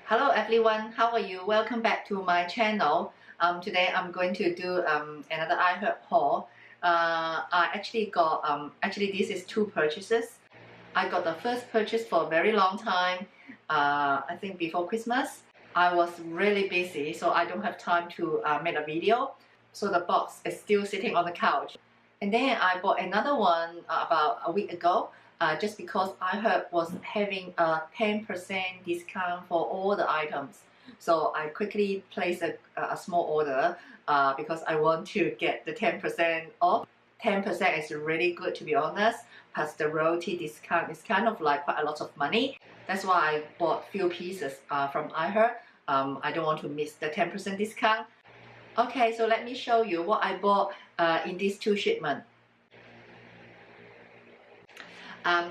Hello everyone, how are you? Welcome back to my channel. Today I'm going to do another iHerb haul. I actually got, this is two purchases. I got the first purchase for a very long time, I think before Christmas. I was really busy, so I don't have time to make a video. So the box is still sitting on the couch. And then I bought another one about a week ago. Just because iHerb was having a 10% discount for all the items. So I quickly placed a small order because I want to get the 10% off. 10% is really good, to be honest, plus the royalty discount is kind of like quite a lot of money. That's why I bought few pieces from iHerb. I don't want to miss the 10% discount. Okay, so let me show you what I bought in these two shipments.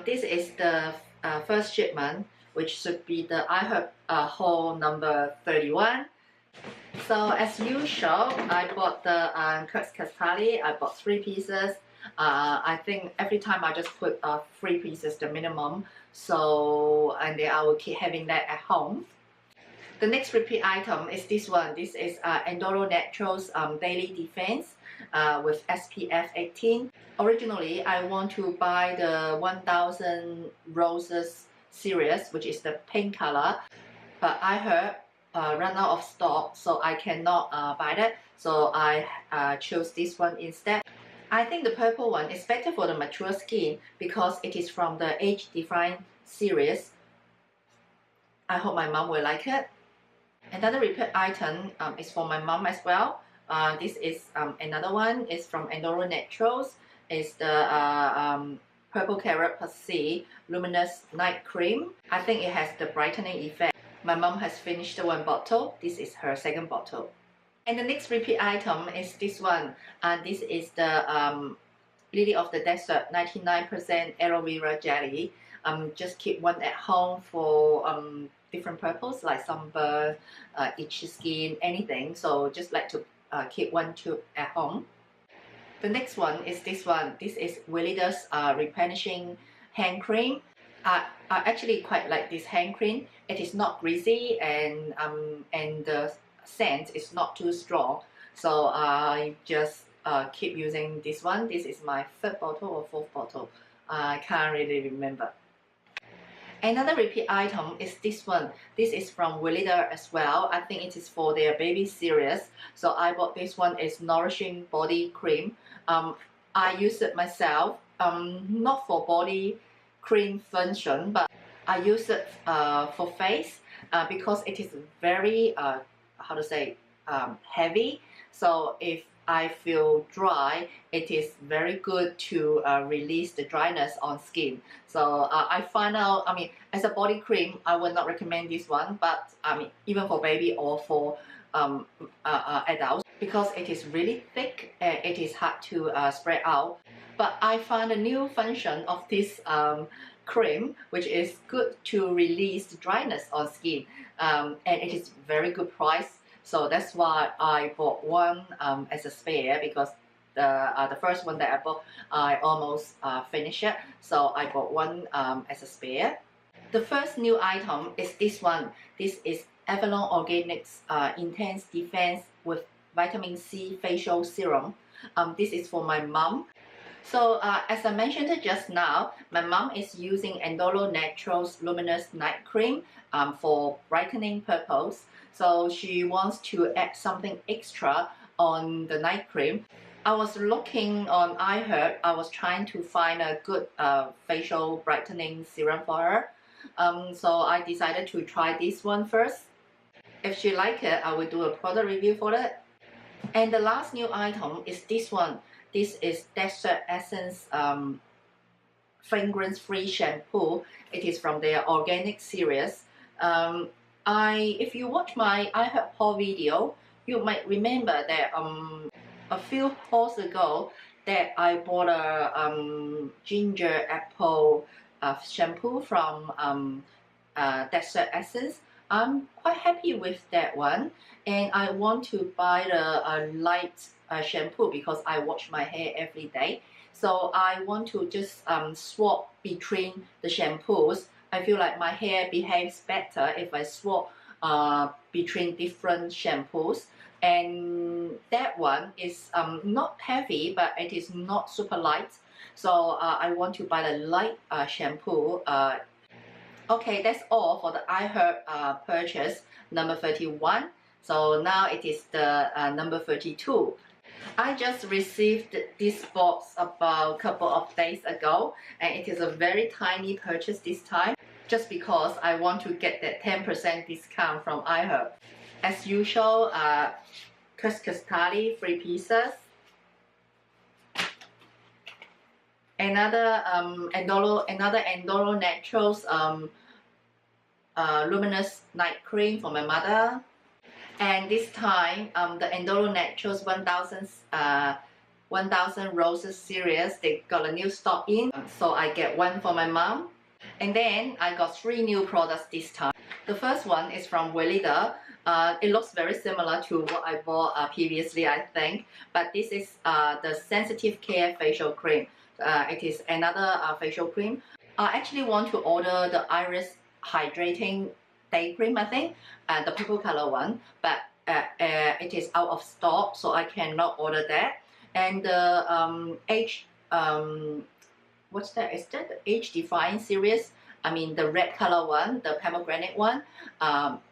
This is the first shipment, which should be the iHerb haul number 31. So as usual, I bought the Kurtz Kaskali. I bought 3 pieces. I think every time I just put 3 pieces, the minimum. So, and then I will keep having that at home. The next repeat item is this one. This is Enduro Naturals Daily Defense with SPF 18. Originally, I want to buy the 1000 Roses series, which is the pink color, but I heard run out of stock, so I cannot buy that. So I chose this one instead. I think the purple one is better for the mature skin because it is from the Age Define series. I hope my mom will like it. Another repeat item is for my mom as well. This is another one. It's from Enduro Naturals. It's the Purple Carrot Plus C Luminous Night Cream. I think it has the brightening effect. My mom has finished the 1 bottle. This is her second bottle. And the next repeat item is this one. This is the Lily of the Desert 99% aloe vera jelly. Just keep one at home for different purpose like sunburn, itchy skin, anything. So just like to keep 1 tube at home. The next one is this one. This is Wellida's replenishing hand cream. I actually quite like this hand cream. It is not greasy and the scent is not too strong. So I just keep using this one. This is my 3rd bottle or 4th bottle. I can't really remember. Another repeat item is this one. This is from Wellida as well. I think it is for their baby series. So I bought this one. It's Nourishing Body Cream. I use it myself, not for body cream function, but I use it for face because it is very, heavy. So if I feel dry, it is very good to release the dryness on skin. So I find out, as a body cream, I would not recommend this one, but even for baby or for adults, because it is really thick and it is hard to spread out. But I found a new function of this cream, which is good to release the dryness on skin, and it is very good price. So that's why I bought one as a spare, because the first one that I bought, I almost finished it. So I bought one as a spare. The first new item is this one. This is Avalon Organics Intense Defense with Vitamin C Facial Serum. This is for my mom. So as I mentioned just now, my mom is using Enduro Naturals Luminous Night Cream for brightening purpose. So she wants to add something extra on the night cream. I was looking on iHerb. I was trying to find a good facial brightening serum for her. So I decided to try this one first. If she likes it, I will do a product review for it. And the last new item is this one. This is Desert Essence fragrance-free shampoo. It is from their organic series. If you watch my iHerb haul video, you might remember that a few hauls ago that I bought a ginger apple shampoo from Desert Essence. I'm quite happy with that one, and I want to buy the light shampoo because I wash my hair every day. So I want to just swap between the shampoos. I feel like my hair behaves better if I swap between different shampoos. And that one is not heavy, but it is not super light. So I want to buy the light shampoo. Okay, that's all for the iHerb purchase number 31. So now it is the number 32. I just received this box about a couple of days ago, and it is a very tiny purchase this time, just because I want to get that 10% discount from iHerb. As usual, couscous thali, 3 pieces. Another Endoro Naturals luminous night cream for my mother. And this time, the Endoro Naturals 1000 Roses series, they got a new stock in, so I get one for my mom. And then I got 3 new products this time. The first one is from Weleda. It looks very similar to what I bought previously, I think, but this is the Sensitive Care Facial Cream. It is another facial cream. I actually want to order the Iris Hydrating Day Cream, I think, the purple color one, but it is out of stock, so I cannot order that. And the what's that? Is that the Age Defying series? I mean the red color one, the pomegranate one.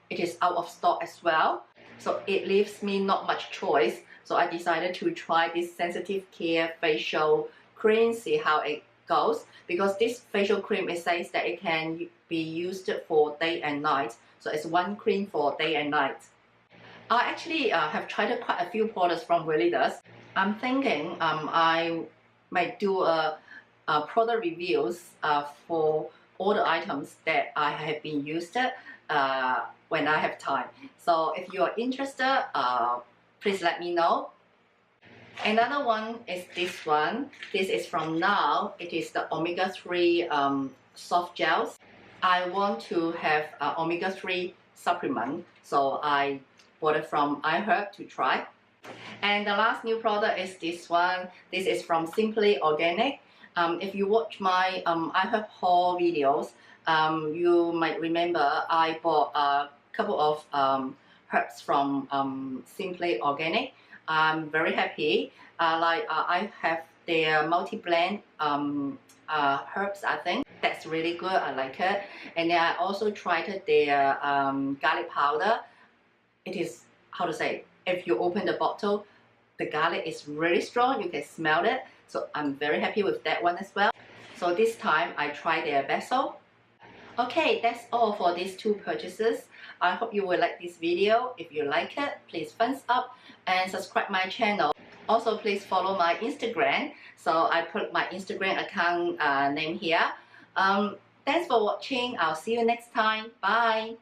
It is out of stock as well, so it leaves me not much choice. So I decided to try this Sensitive Care Facial Cream, see how it goes, because this facial cream, it says that it can be used for day and night. So it's one cream for day and night. I actually have tried quite a few products from Weleda. I'm thinking I might do a product reviews for all the items that I have been used when I have time. So if you are interested, please let me know. Another one is this one. This is from Now. It is the omega-3 soft gels. I want to have omega-3 supplement, so I bought it from iHerb to try. And the last new product is this one. This is from Simply Organic. If you watch my iHerb haul videos, you might remember I bought a couple of herbs from Simply Organic. I'm very happy. I have their multi-blend herbs, I think. That's really good. I like it. And then I also tried their garlic powder. It is, how to say, if you open the bottle, the garlic is really strong. You can smell it. So I'm very happy with that one as well. So this time I tried their basil. Okay, that's all for these 2 purchases. I hope you will like this video. If you like it, please thumbs up and subscribe my channel. Also, please follow my Instagram. So I put my Instagram account name here. Thanks for watching. I'll see you next time. Bye.